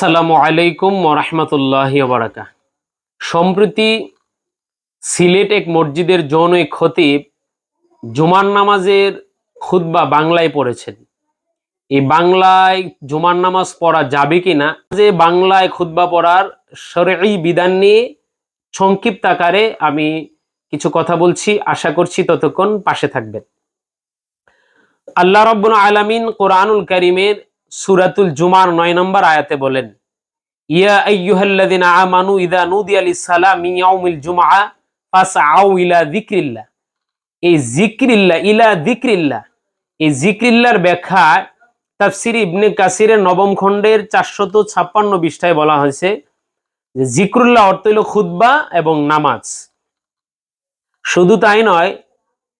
আসসালামু আলাইকুম ওয়া রাহমাতুল্লাহি ওয়া বারাকাতুহু। সম্প্রতি সিলেট এক মসজিদের জনৈক খতিব জুমার নামাজের খুতবা বাংলায় পড়েছেন। এই বাংলায় জুমার নামাজ পড়া যাবে কিনা, যে বাংলায় খুতবা পড়ার শরঈ বিধান নিয়ে সংক্ষিপ্ত আকারে আমি কিছু কথা বলছি, আশা করছি ততক্ষণ পাশে থাকবেন। আল্লাহ রাব্বুল আলামিন কোরআনুল কারীমের সূরাতুল জুমার 9 নম্বর আয়াতে বলেন, ইয়া আইয়ুহাল্লাযিনা আমানু ইযা নুদিয়া লিস-সালাতি মিন ইয়াউমিল জুমআ ফাসআউ ইলা যিকরিল্লাহ। এই যিকরিল্লাহ, ইলা যিকরিল্লাহ, এই যিকরিল্লাহর ব্যাখ্যা তাফসীর ইবনে কাসিরের নবম খণ্ডের 456 পৃষ্ঠায় বলা হয়েছে যে যিকরুল্লাহ অর্থ হলো খুতবা এবং নামাজ। শুধু তাই নয়,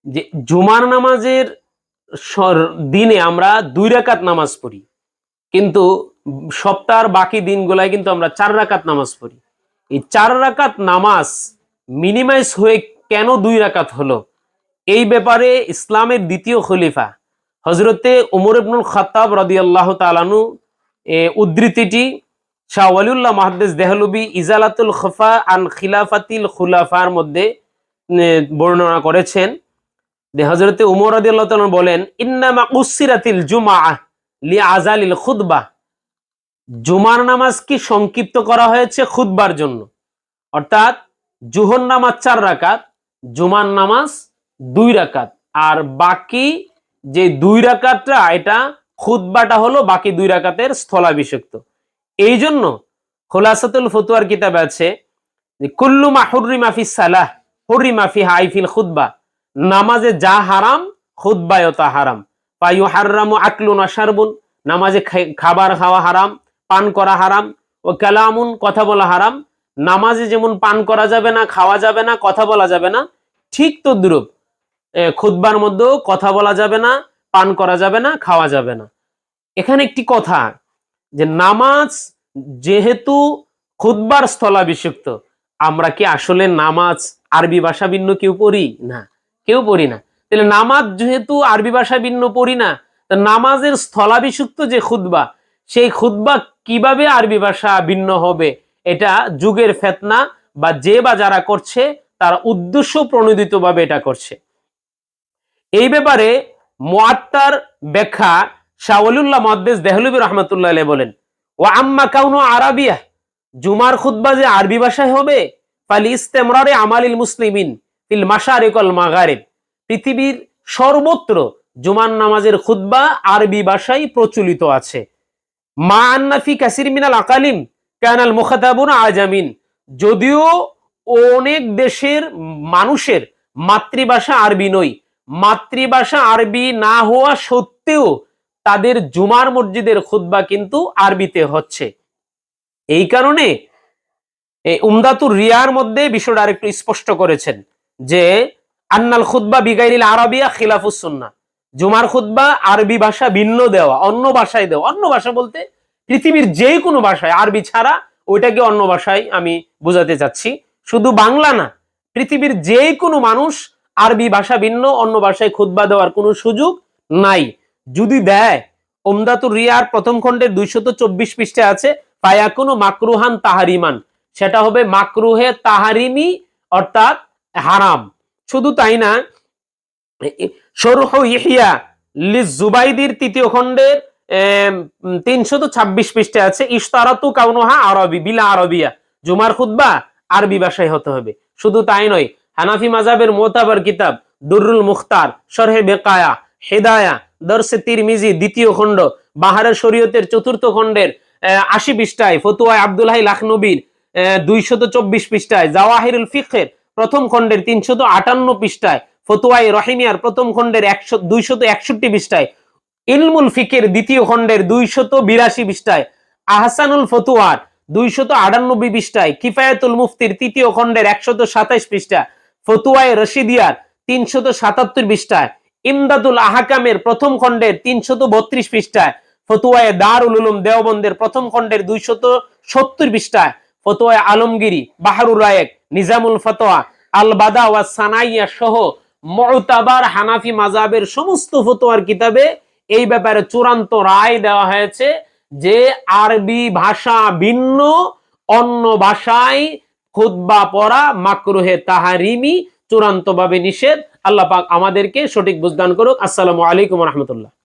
যে জুমার নামাজের দিনে আমরা 2 রাকাত নামাজ পড়ি, কিন্তু সপ্তাহের বাকি দিনগুলায় কিন্তু আমরা 4 রাকাত নামাজ পড়ি। এই 4 রাকাত নামাজ মিনিমাইজ হয়ে কেন 2 রাকাত হলো, এই ব্যাপারে ইসলামের দ্বিতীয় খলিফা হযরতে ওমর ইবনুল খাত্তাব রাদিয়াল্লাহু তাআলা আনহু উদ্ধৃতিটি শাহ ওয়ালিউল্লাহ মুহাদ্দিস দেহলভী ইজালাতুল খফা আন খিলাফাতিল খুলাফার মধ্যে বর্ণনা করেছেন যে হযরতে ওমর রাদিয়াল্লাহু তাআলা বলেন, ইন্নামা উসসিরাতিল জুমআহ লিআজালিল খুতবাহ। জুমার নামাজ কি সংক্ষিপ্ত করা হয়েছে খুতবার জন্য, অর্থাৎ জোহর নামাজ 4 রাকাত, জুমার নামাজ 2 রাকাত, আর বাকি যে 2 রাকাতটা এটা খুতবাটা হলো বাকি 2 রাকাতের স্থলাভিষিক্ত। এই জন্য খুলাসাতুল ফতোয়ার কিতাবে আছে যে কুল্লু মা হুররিমা ফিস সালাহ হুররিমা ফিহা আইফিল খুতবা। নামাজে যা হারাম খুতবায়ও তা হারাম। ফায়ুহাররামু আকলুন ওয়া শারবুন, নামাজে খাবার খাওয়া হারাম, পান করা হারাম। ও কালামুন, কথা বলা হারাম। নামাজে যেমন পান করা যাবে না, খাওয়া যাবে না, কথা বলা যাবে না, ঠিক তদ্রূপ খুতবার মধ্যেও কথা বলা যাবে না, পান করা যাবে না, খাওয়া যাবে না। এখানে একটি কথা, যে নামাজ যেহেতু খুতবার স্থলাভিষিক্ত, আমরা কি আসলে নামাজ আরবি ভাষা ভিন্ন কেউ পড়ি না? কেউ পড়ি না। তাহলে নামাজ যেহেতু আরবি ভাষা ভিন্ন পড়ি না, তো নামাজের স্থলাভিষিক্ত যে খুতবা, সেই খুতবা কিভাবে আরবি ভাষা ভিন্ন হবে? এটা যুগের ফিতনা বা যে বা যারা করছে তারা উদ্দেশ্য প্রণোদিত ভাবে এটা করছে। এই ব্যাপারে মুআত্তার ব্যাখ্যা শাহ ওয়ালিউল্লাহ মুহাদ্দিস দেহলভী রাহমাতুল্লাহ আলাইহি বলেন, ওয়া আম্মা কাউনু আরাবিয়া, জুমার খুতবা যে আরবি ভাষায় হবে, ফালি ইস্তিমরারি আমালিল মুসলিমিন ফিল মাশারিক ওয়াল মাগারিব, পৃথিবীর সর্বত্র জুমার নামাজের খুতবা আরবি ভাষায় প্রচলিত আছে। মা আন্না ফি কাসির মিনাল আকালিম কানাল মুখাতাবুনা আজামিন, যদিও অনেক দেশের মানুষের মাতৃভাষা আরবি নয়, মাতৃভাষা আরবি না হওয়া সত্ত্বেও তাদের জুমার মসজিদের খুতবা কিন্তু আরবিতে হচ্ছে। এই কারণে উমদাতুর রিয়ার মধ্যে বিষয়টা আরেকটু স্পষ্ট করেছেন যে আন্নাল খুতবা বিগাইরিল আরাবিয়া খিলাফুস সুন্নাহ, জুমার খুতবা আরবি ভাষা ভিন্ন দেওয়া, অন্য ভাষায় দেওয়া, অন্য ভাষা বলতে পৃথিবীর যে কোনো ভাষায়, আরবি ছাড়া ওইটাকে অন্য ভাষায় আমি বোঝাতে চাচ্ছি, শুধু বাংলা না, পৃথিবীর যে কোনো মানুষ আরবি ভাষা ভিন্ন অন্য ভাষায় খুতবা দেওয়ার কোনো সুযোগ নাই। যদি দেয়, উমদাতুর রিয়ার প্রথম খণ্ডের 224 পৃষ্ঠায় আছে, ফায়াকুনু মাকরুহান তাহারিমান, সেটা হবে মাকরুহে তাহারিমি, অর্থাৎ হারাম। শুধু তাই না, শরহু ইহইয়া লিজ-জুবাইদির 3য় খণ্ডের 326 পৃষ্ঠায় আছে, ইশতারাতু কাউনুহা আরবি বিলা আরবিয়া, জুমার খুতবা আরবি ভাষায় হতে হবে। শুধু তাই নয়, হানাফি মাযহাবের মুতাবার কিতাব দুররুল মুখতার, শরহে বেকায়া, হিদায়া, দরসে তিরমিজি 2য় খণ্ড, বাহারে শরীয়তের 4র্থ খণ্ডের 80 পৃষ্ঠায়, ফতোয়া আব্দুল হাই লাখনবীর 224 পৃষ্ঠায়, জাওয়াহিরুল ফিকহের প্রথম খণ্ডের 358 পৃষ্ঠায়, ফতোয়ায়ে রহিমিয়ার প্রথম খণ্ডের 261 পৃষ্ঠায়, ইলমুল ফিকের 2য় খণ্ডের 282 পৃষ্ঠায়, আহসানুল ফতোয়ার 298 পৃষ্ঠায়, কিফায়াতুল মুফতির 3য় খণ্ডের 127 পৃষ্ঠা, ফতোয়ায়ে রশিদিয়ার 377 পৃষ্ঠায়, ইমদাদুল আহকামের প্রথম খণ্ডের 332 পৃষ্ঠায়, ফতোয়ায়ে দারুল উলুম দেওবন্দের প্রথম খণ্ডের 270 পৃষ্ঠায়, ফতোয়ায়ে আলমগীরি, বাহরুর রায়েক, নিজামুল ফতোয়া, আল বাদা ওয়া সানাইয়া সহ মুতাবার হানাফি মাযহাবের সমস্ত ফতোয়ার কিতাবে এই ব্যাপারে চূড়ান্ত রায় দেওয়া হয়েছে যে আরবি ভাষা ভিন্ন অন্য ভাষায় খুতবা পড়া মাকরুহে তাহারিমি, চূড়ান্তভাবে নিষেধ। আল্লাহ পাক আমাদেরকে সঠিক বুঝদান করুক। আসসালামু আলাইকুম ওয়া রাহমাতুল্লাহ।